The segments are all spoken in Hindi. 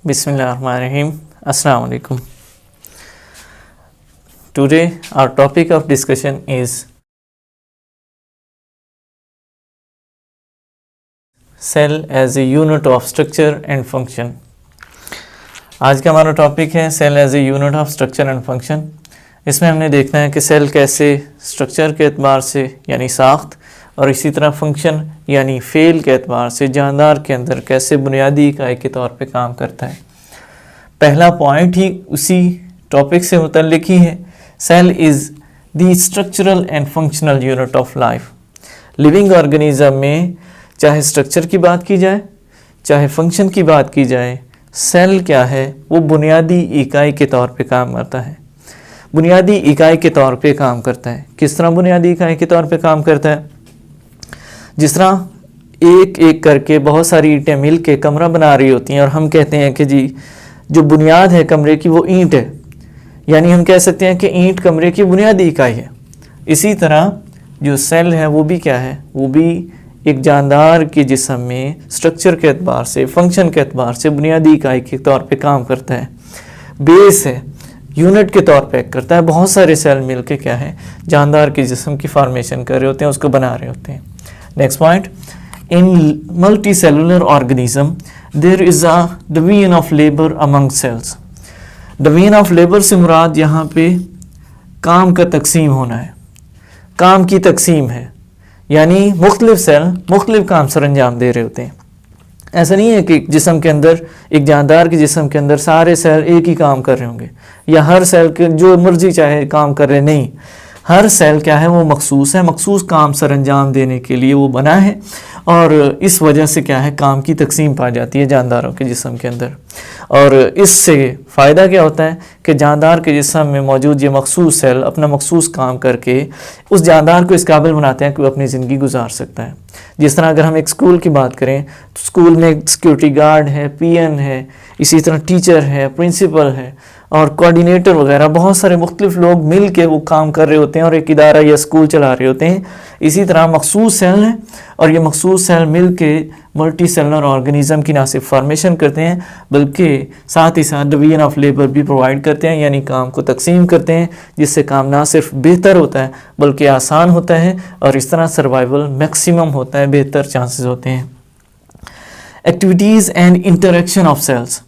Bismillahirrahmanirrahim. Assalamu alaikum. Today our topic of discussion is cell as a unit of structure and function. आज का हमारा टॉपिक है cell as a unit of structure and function. इसमें हमने देखना है कि सेल कैसे स्ट्रक्चर के एतबार से यानी साख्त और इसी तरह फंक्शन यानी फेल के एतबार से जानदार के अंदर कैसे बुनियादी इकाई के तौर पे काम करता है। पहला पॉइंट ही उसी टॉपिक से मुतल्लिक ही है। Cell is the structural and functional unit of life. Living organism में चाहे स्ट्रक्चर की बात की जाए चाहे फंक्शन की बात की जाए, सेल क्या है, वो बुनियादी इकाई के तौर पे काम करता है। बुनियादी इकाई के तौर पे काम करता है। किस तरह बुनियादी इकाई के तौर पे काम करता है? जिस तरह एक एक करके बहुत सारी ईंटें मिल के कमरा बना रही होती हैं और हम कहते हैं कि जी जो बुनियाद है कमरे की वो ईंट है, यानी हम कह सकते हैं कि ईंट कमरे की बुनियादी इकाई है। इसी तरह जो सेल है वो भी क्या है, वो भी एक जानदार के जिस्म में स्ट्रक्चर के एतबार से फंक्शन के एतबार से बुनियादी इकाई के तौर पे काम करता है। बेस है, यूनिट के तौर पे करता है। बहुत सारे सेल मिलके क्या है, जानदार के जिस्म की फॉर्मेशन कर रहे होते हैं, उसको बना रहे होते हैं। Next point, in multicellular organism there is a division of labour among cells. Division of labour से मुराद यहाँ पे काम का तकसीम होना है, काम की तकसीम है, यानी मुख्तलिफ सेल मुख्तलिफ काम सर अंजाम दे रहे होते हैं। ऐसा नहीं है कि जिस्म के अंदर एक जानदार के जिस्म के अंदर सारे सेल एक ही काम कर रहे होंगे या हर सेल के जो मर्जी चाहे काम कर रहे, नहीं। हर सेल क्या है, वो मखसूस है, मखसूस काम सर अंजाम देने के लिए वो बना है और इस वजह से क्या है, काम की तकसीम पा जाती है जानदारों के जिस्म के अंदर। और इससे फ़ायदा क्या होता है कि जानदार के जिस्म में मौजूद ये मखसूस सेल अपना मखसूस काम करके उस जानदार को इस काबिल बनाते हैं कि वो अपनी ज़िंदगी गुजार सकता है। जिस तरह अगर हम एक स्कूल की बात करें तो स्कूल में एक सिक्योरिटी गार्ड है, पीएन है, इसी तरह टीचर है, प्रिंसिपल है और कोऑर्डिनेटर वगैरह बहुत सारे मुख्तलिफ लोग मिल के वो काम कर रहे होते हैं और एक इदारा या स्कूल चला रहे होते हैं। इसी तरह मखसूस सेल हैं और ये मखसूस सेल मिल के मल्टी सेलुलर ऑर्गेनिज्म की ना सिर्फ फॉर्मेशन करते हैं बल्कि साथ ही साथ डिवीजन ऑफ लेबर भी प्रोवाइड करते हैं, यानी काम को तकसीम करते हैं, जिससे काम ना सिर्फ बेहतर होता है बल्कि आसान होता है और इस तरह सर्वाइवल मैक्सिमम होता है, बेहतर चांसेस होते हैं। Activities and interaction of cells.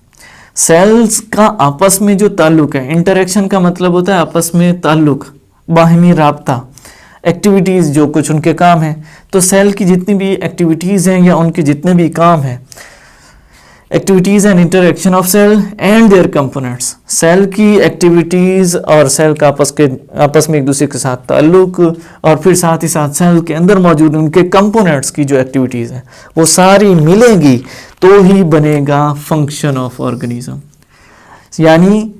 Cells का आपस में जो ताल्लुक है, इंटरेक्शन का मतलब होता है आपस में ताल्लुक, बाहमी राब्ता। एक्टिविटीज़ जो कुछ उनके काम हैं, तो सेल की जितनी भी एक्टिविटीज़ हैं या उनके जितने भी काम हैं, activities and interaction of cell and their components. Cell की एक्टिविटीज़ और सेल का आपस में एक दूसरे के साथ ताल्लुक और फिर साथ ही साथ सेल के अंदर मौजूद उनके कंपोनेंट्स की जो एक्टिविटीज़ हैं वो सारी मिलेंगी तो ही बनेगा फंक्शन ऑफ ऑर्गेनिज्म। यानी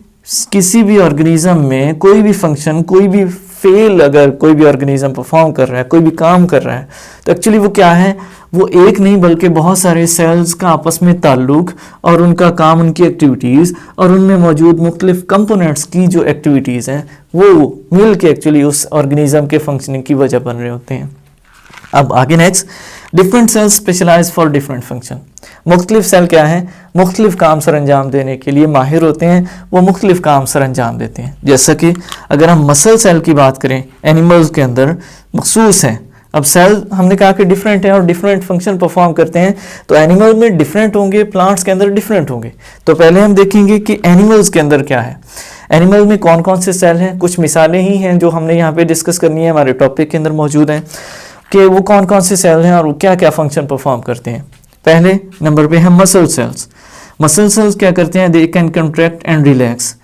किसी भी ऑर्गेनिज्म में कोई भी फंक्शन, कोई भी फेल अगर कोई भी ऑर्गेनिज्म परफॉर्म कर रहा है, कोई भी काम कर रहा है, तो एक्चुअली वो क्या है, वो एक नहीं बल्कि बहुत सारे सेल्स का आपस में ताल्लुक और उनका काम, उनकी एक्टिविटीज़ और उनमें मौजूद मुख्तलिफ कंपोनेंट्स की जो एक्टिविटीज़ हैं वो मिल के एक्चुअली उस ऑर्गेनिज्म के फंक्शनिंग की वजह बन रहे होते हैं। अब आगे next, different cells specialize for different function. मुख्तलिफ सेल क्या है, मुख्तलिफ काम सर अंजाम देने के लिए माहिर होते हैं, वो मुख्तलिफ काम सर अंजाम देते हैं। जैसा कि अगर हम मसल सेल की बात करें, एनिमल्स के अंदर मखसूस हैं। अब सेल हमने कहा कि डिफरेंट है और डिफरेंट फंक्शन परफॉर्म करते हैं, तो एनिमल में डिफरेंट होंगे, प्लांट्स के अंदर डिफरेंट होंगे। तो पहले हम देखेंगे कि एनिमल्स के अंदर क्या है, एनिमल में कौन कौन से सेल हैं। कुछ मिसालें ही हैं जो हमने यहाँ पे डिस्कस करनी है, हमारे टॉपिक के अंदर मौजूद हैं कि वो कौन कौन से सेल हैं और वो क्या क्या फंक्शन परफॉर्म करते हैं। पहले नंबर पे है मसल सेल्स। मसल सेल्स क्या करते हैं, they can contract and relax,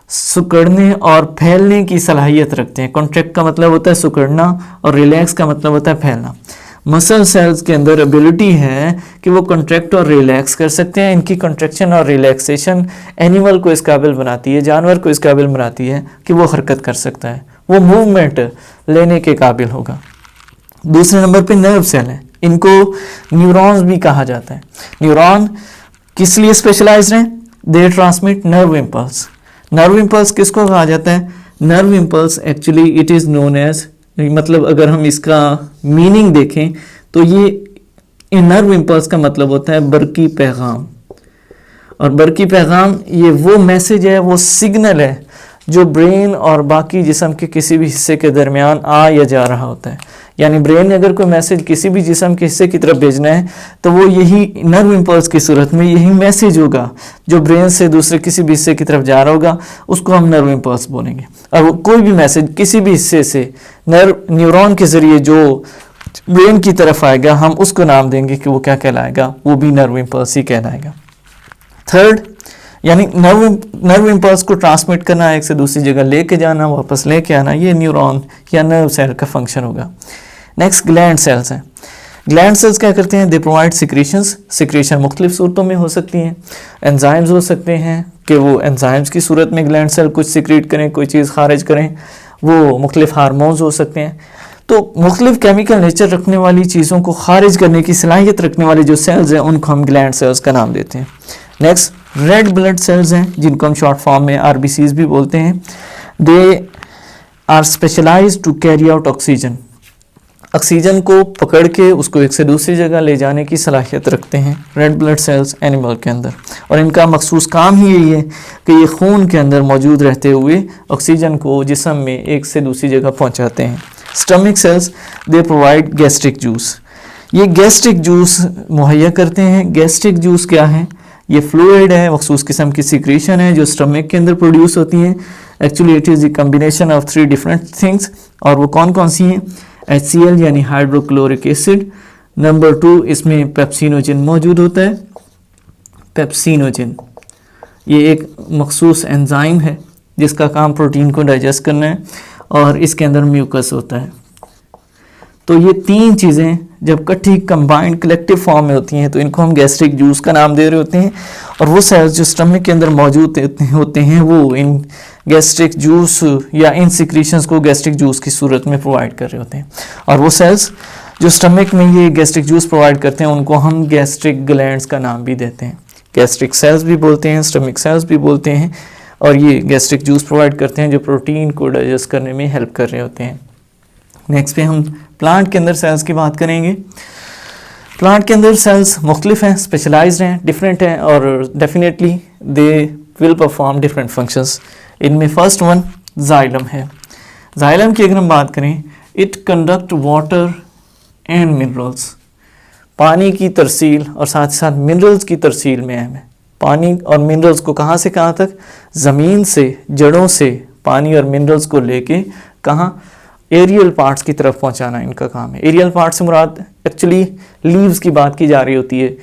सुकड़ने और फैलने की सलाहियत रखते हैं। कॉन्ट्रैक्ट का मतलब होता है सुकड़ना और रिलैक्स का मतलब होता है फैलना। मसल सेल्स के अंदर एबिलिटी है कि वो कॉन्ट्रैक्ट और रिलैक्स कर सकते हैं। इनकी कॉन्ट्रैक्शन और रिलैक्सेशन एनिमल को इस काबिल बनाती है, जानवर को इस काबिल बनाती है कि वो हरकत कर सकता है, वो मूवमेंट लेने के काबिल होगा। दूसरे नंबर पे नर्व सेल है, इनको न्यूरॉन्स भी कहा जाता है। न्यूरॉन किस लिए स्पेशलाइज्ड हैं, they transmit nerve impulse. Nerve impulse किसको कहा जाता है, nerve impulse actually it is known as, मतलब अगर हम इसका मीनिंग देखें तो ये नर्व इम्पल्स का मतलब होता है बरकी पैगाम। और बरकी पैगाम ये वो मैसेज है, वो सिग्नल है जो ब्रेन और बाकी जिस्म के किसी भी हिस्से के दरमियान आ या जा रहा होता है। यानी ब्रेन ने अगर कोई मैसेज किसी भी जिस्म के हिस्से की तरफ भेजना है तो वो यही नर्व इम्पल्स की सूरत में यही मैसेज होगा जो ब्रेन से दूसरे किसी भी हिस्से की तरफ जा रहा होगा, उसको हम नर्व इम्पल्स बोलेंगे। और वो कोई भी मैसेज किसी भी हिस्से से न्यूरॉन के ज़रिए जो ब्रेन की तरफ आएगा, हम उसको नाम देंगे कि वो क्या कहलाएगा, वो भी नर्व इम्पल्स ही कहलाएगा। थर्ड, यानी नर्व इम्पल्स को ट्रांसमिट करना, एक से दूसरी जगह लेके जाना, वापस लेके आना, ये न्यूरॉन या नर्व सेल का फंक्शन होगा। नेक्स्ट ग्लैंड सेल्स हैं। ग्लैंड सेल्स क्या करते हैं? They provide secretions. सिक्रीशन मुख्तलिफ सूरतों में हो सकती हैं। एंजाइम्स हो सकते हैं कि वो एंजाइम्स की सूरत में ग्लैंड सेल कुछ सिक्रीट करें, कोई चीज़ खारिज करें। वो मुख्तलिफ हार्मोन्स हो सकते हैं। तो मुख्तलिफ केमिकल नेचर रखने वाली चीज़ों को खारिज करने की सलाहियत रखने वाले जो सेल्स हैं उनको हम ग्लैंड सेल्स का नाम देते हैं। नेक्स्ट रेड ब्लड सेल्स हैं, जिनको हम शॉर्ट फॉर्म में RBCs भी बोलते हैं। They are specialized to carry out oxygen. Oxygen को पकड़ के उसको एक से दूसरी जगह ले जाने की सलाहियत रखते हैं रेड ब्लड सेल्स एनिमल के अंदर, और इनका मखसूस काम ही यही है कि ये खून के अंदर मौजूद रहते हुए ऑक्सीजन को जिस्म में एक से दूसरी जगह पहुंचाते हैं। Stomach cells they provide gastric juice. ये गैस्ट्रिक जूस मुहैया करते हैं। गैस्ट्रिक जूस क्या है? ये फ्लूइड है, मखसूस किस्म की सिक्रीशन है जो स्टमक के अंदर प्रोड्यूस होती हैं। Actually it is the combination of 3 different things, और वो कौन कौन सी हैं? HCl यानी हाइड्रोक्लोरिक एसिड। नंबर 2, इसमें पेप्सिनोजिन मौजूद होता है। पेप्सिनोजिन ये एक मखसूस एंजाइम है जिसका काम प्रोटीन को डाइजेस्ट करना है, और इसके अंदर म्यूकस होता है। तो ये 3 चीज़ें जब इकट्ठी कंबाइंड कलेक्टिव फॉर्म में होती हैं तो इनको हम गैस्ट्रिक जूस का नाम दे रहे होते हैं। और वो सेल्स जो स्टमक के अंदर मौजूद होते हैं वो इन गैस्ट्रिक जूस या इन सिक्रीशंस को गैस्ट्रिक जूस की सूरत में प्रोवाइड कर रहे होते हैं। और वो सेल्स जो स्टमक में ये गैस्ट्रिक जूस प्रोवाइड करते हैं उनको हम गैस्ट्रिक ग्लैंड्स का नाम भी देते हैं। गैस्ट्रिक सेल्स भी बोलते हैं, स्टमक सेल्स भी बोलते हैं, और ये गैस्ट्रिक जूस प्रोवाइड करते हैं जो प्रोटीन को डाइजेस्ट करने में हेल्प कर रहे होते हैं। नेक्स्ट पे हम प्लांट के अंदर सेल्स की बात करेंगे। प्लांट के अंदर सेल्स मुख्तलिफ हैं, स्पेशलाइज्ड हैं, डिफरेंट हैं, और definitely they will perform different functions. इनमें फर्स्ट वन जाइलम है। जाइलम की अगर हम बात करें, it conduct water and minerals. पानी की तरसील और साथ ही साथ मिनरल्स की तरसील में अहम है। पानी और मिनरल्स को कहाँ से कहाँ तक? ज़मीन से, जड़ों से पानी और मिनरल्स को लेके कहाँ? एरियल पार्ट्स की तरफ पहुंचाना इनका काम है। एरियल पार्ट से मुराद एक्चुअली लीव्स की बात की जा रही होती है,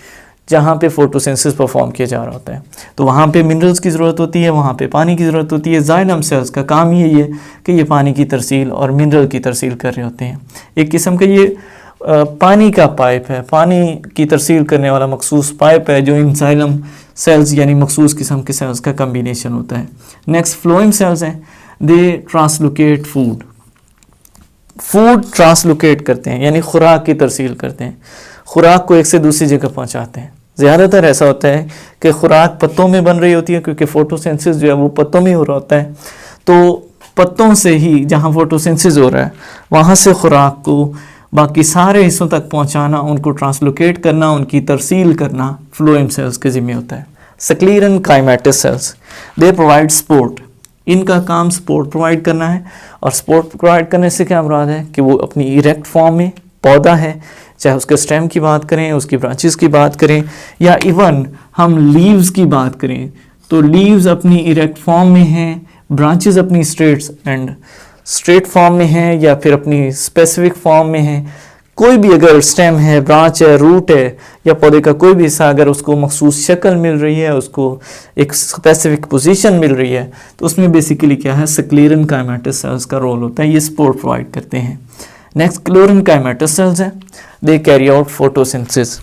जहाँ पे फोटोसिंथेसिस परफॉर्म किया जा रहा होता है, तो वहाँ पे मिनरल्स की ज़रूरत होती है, वहाँ पे पानी की ज़रूरत होती है। जाइलम सेल्स का काम ही यही है कि ये पानी की तरसील और मिनरल की तरसील कर रहे होते हैं। एक किस्म का ये पानी का पाइप है, पानी की तरसील करने वाला मखसूस पाइप है जो इन जाइलम सेल्स यानी मखसूस किस्म के सेल्स का कम्बिनेशन होता है। नेक्स्ट फ्लोएम सेल्स हैं। दे ट्रांसलोकेट फूड। फूड ट्रांसलोकेट करते हैं यानी खुराक की तरसील करते हैं, खुराक को एक से दूसरी जगह पहुंचाते हैं। ज़्यादातर ऐसा होता है कि खुराक पत्तों में बन रही होती है, क्योंकि फोटोसिंथेसिस जो है वो पत्तों में हो रहा होता है, तो पत्तों से ही जहाँ फोटोसिंथेसिस हो रहा है वहाँ से खुराक को बाकी सारे हिस्सों तक पहुँचाना, उनको ट्रांसलोकेट करना, उनकी तरसील करना फ्लोएम सेल्स के ज़िम्मे होता है। सक्लीरन काइमेटस सेल्स, दे प्रोवाइड सपोर्ट। इनका काम सपोर्ट प्रोवाइड करना है, और सपोर्ट प्रोवाइड करने से क्या मुराद है कि वो अपनी इरेक्ट फॉर्म में पौधा है, चाहे उसके स्टेम की बात करें, उसकी ब्रांचेस की बात करें, या इवन हम लीव्स की बात करें तो लीव्स अपनी इरेक्ट फॉर्म में हैं, ब्रांचेस अपनी स्ट्रेट फॉर्म में हैं, या फिर अपनी स्पेसिफिक फॉर्म में हैं। कोई भी अगर स्टेम है, ब्रांच है, रूट है, या पौधे का कोई भी हिस्सा अगर उसको मखसूस शक्ल मिल रही है, उसको एक स्पेसिफिक पोजीशन मिल रही है, तो उसमें बेसिकली क्या है? सक्लीरन काइमेटस सेल्स का रोल होता है, ये सपोर्ट प्रोवाइड करते हैं। नेक्स्ट क्लोरन काइमेटस सेल्स हैं। They carry out photosynthesis.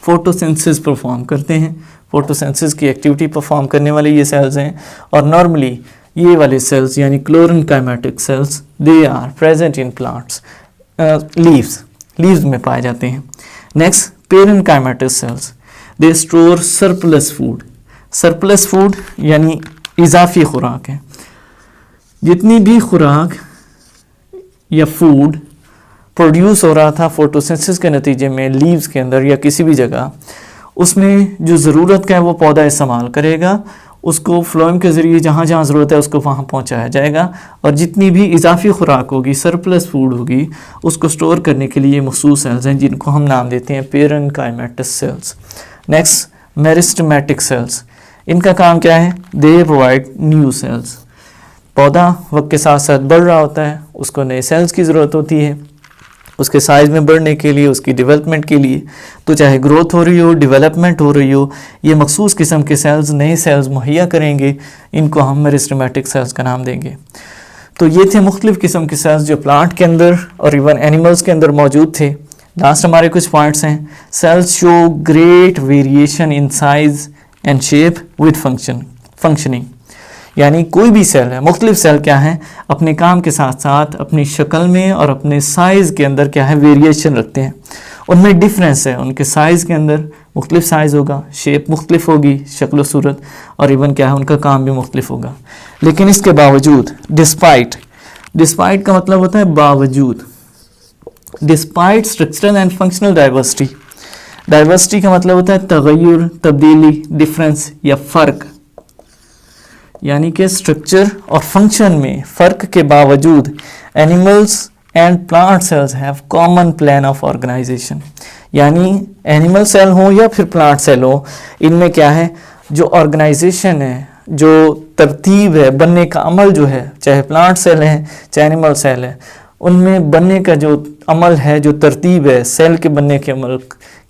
Photosynthesis perform करते हैं, फोटोसिंथेसिस की एक्टिविटी परफॉर्म करने वाले ये सेल्स हैं। और नॉर्मली ये वाले सेल्स यानी chlorenchymatic cells they are present in plants, leaves में पाए जाते हैं। Next parenchymatous cells, they store surplus food. Surplus food यानी इजाफी खुराक है। जितनी भी खुराक या फूड प्रोड्यूस हो रहा था फोटोसिंथेसिस के नतीजे में लीव्स के अंदर या किसी भी जगह, उसमें जो ज़रूरत का है वो पौधा इस्तेमाल करेगा, उसको फ्लोएम के ज़रिए जहाँ जहाँ ज़रूरत है उसको वहाँ पहुँचाया जाएगा, और जितनी भी इजाफी खुराक होगी, सरप्लस फूड होगी, उसको स्टोर करने के लिए मखसूस सेल्स हैं जिनको हम नाम देते हैं पेरेन्काइमेटस सेल्स। Next, meristematic cells. इनका काम क्या है? They provide new sales. पौधा वक्त के साथ साथ बढ़ रहा होता है, उसको नए सेल्स की ज़रूरत होती है उसके साइज़ में बढ़ने के लिए, उसकी डेवलपमेंट के लिए। तो चाहे ग्रोथ हो रही हो, डेवलपमेंट हो रही हो, ये मखसूस किस्म के सेल्स नए सेल्स मुहैया करेंगे, इनको हम मेरिस्टेमेटिक सेल्स का नाम देंगे। तो ये थे मुख्तलिफ़ किस्म के सेल्स जो प्लांट के अंदर और इवन एनिमल्स के अंदर मौजूद थे। लास्ट हमारे कुछ पॉइंट्स हैं। Cells show great variation in size and shape with functioning, यानी कोई भी सेल है, मुख्तलिफ सेल क्या है, अपने काम के साथ साथ अपनी शक्ल में और अपने साइज़ के अंदर क्या है, वेरिएशन रखते हैं। उनमें डिफरेंस है, उनके साइज़ के अंदर मुख्तलिफ साइज़ होगा, शेप मुख्तलिफ होगी, शक्ल सूरत, और इवन क्या है, उनका काम भी मुख्तलिफ होगा। लेकिन इसके बावजूद, डिस्पाइट का मतलब होता है बावजूद, despite structural and functional diversity का मतलब होता है तगय्युर, तब्दीली, डिफरेंस या फ़र्क, यानी कि स्ट्रक्चर और फंक्शन में फ़र्क के बावजूद animals and plant cells have common plan of organization. यानी एनिमल सेल हो या फिर प्लांट सेल हो, इनमें क्या है, जो ऑर्गेनाइजेशन है, जो तरतीब है, बनने का अमल जो है, चाहे प्लांट सेल है चाहे एनिमल सेल है, उनमें बनने का जो अमल है, जो तरतीब है, सेल के बनने के अमल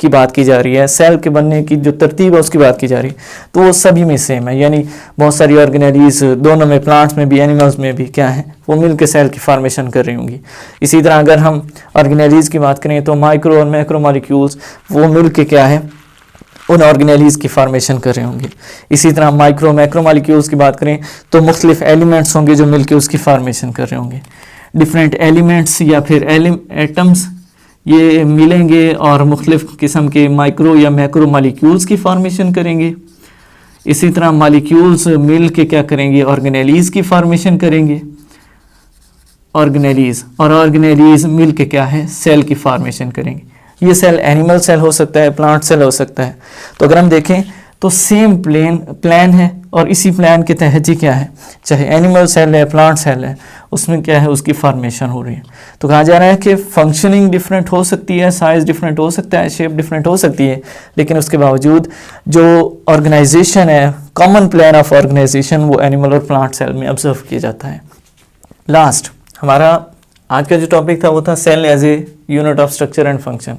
की बात की जा रही है, सेल के बनने की जो तरतीब है उसकी बात की जा रही है, तो वो सभी में सेम है। यानी बहुत सारी ऑर्गेनेलीज दोनों में, प्लांट्स में भी एनिमल्स में भी क्या है, वो मिल के सेल की फॉर्मेशन कर रही होंगी। इसी तरह अगर हम ऑर्गेनेलीज की बात करें तो माइक्रो और मैक्रो मॉलिक्यूल्स वो मिल के क्या है, उन ऑर्गेनेलीज की फॉर्मेशन कर रहे होंगे। इसी तरह माइक्रो मैक्रो मॉलिक्यूल्स की बात करें तो मुख्तलिफ एलिमेंट्स होंगे जो मिलके उसकी फॉर्मेशन कर रहे होंगे। डिफरेंट एलिमेंट्स या फिर एटम्स ये मिलेंगे और मुख्तलिफ किस्म के माइक्रो या मैक्रो मॉलिक्यूल्स की फॉर्मेशन करेंगे। इसी तरह मॉलिक्यूल्स मिल के क्या करेंगे, ऑर्गेनेलीज की फॉर्मेशन करेंगे, ऑर्गेनेलीज मिल के क्या है, सेल की फॉर्मेशन करेंगे। ये सेल एनिमल सेल हो सकता है, प्लांट सेल हो सकता है। तो अगर हम देखें तो सेम प्लान है, और इसी प्लान के तहत ही क्या है, चाहे एनिमल सेल है, प्लांट सेल है, उसमें क्या है, उसकी फॉर्मेशन हो रही है। तो कहा जा रहा है कि फंक्शनिंग डिफरेंट हो सकती है, साइज़ डिफरेंट हो सकता है, शेप डिफरेंट हो सकती है, लेकिन उसके बावजूद जो ऑर्गेनाइजेशन है, कॉमन प्लान ऑफ ऑर्गेनाइजेशन, वो एनिमल और प्लांट सेल में ऑब्जर्व किया जाता है। लास्ट हमारा आज का जो टॉपिक था वो था cell as a unit of structure and function.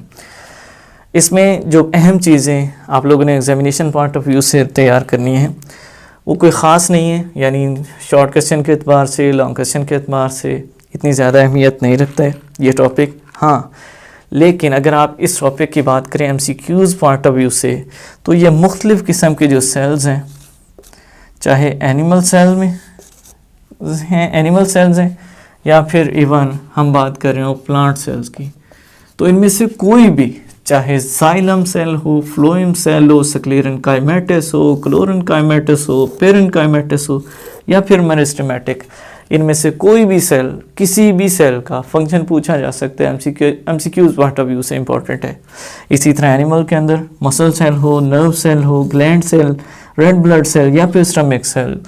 इसमें जो अहम चीज़ें आप लोगों ने एग्जामिनेशन पॉइंट ऑफ व्यू से तैयार करनी है वो कोई ख़ास नहीं है, यानी शॉर्ट क्वेश्चन के एतबार से, लॉन्ग क्वेश्चन के एतबार से इतनी ज़्यादा अहमियत नहीं रखता है ये टॉपिक। हाँ, लेकिन अगर आप इस टॉपिक की बात करें MCQs पॉइंट ऑफ व्यू से, तो ये मुख्तलिफ़ किस्म के जो सेल्स हैं, चाहे एनिमल सेल्स हैं या फिर इवन हम बात कर रहे हो प्लांट सेल्स की, तो इनमें से कोई भी, चाहे जाइलम सेल हो, फ्लोएम सेल हो, स्क्लेरेन्काइमेटस हो, क्लोरेन्काइमेटस हो, पेरेन्काइमेटस हो या फिर मेरिस्टेमेटिक, इनमें से कोई भी सेल, किसी भी सेल का फंक्शन पूछा जा सकता है, MCQs पॉइंट ऑफ व्यू से इंपॉर्टेंट है। इसी तरह एनिमल के अंदर मसल सेल हो, नर्व सेल हो, gland cell, red blood cell या फिर स्टमक सेल,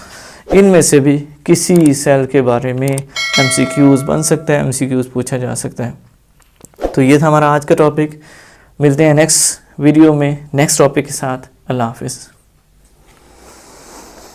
इनमें से भी किसी सेल के बारे में MCQs बन सकता है, MCQs पूछा जा सकता है। तो ये था हमारा आज का टॉपिक। मिलते हैं नेक्स्ट वीडियो में नेक्स्ट टॉपिक के साथ। अल्लाह हाफिज़।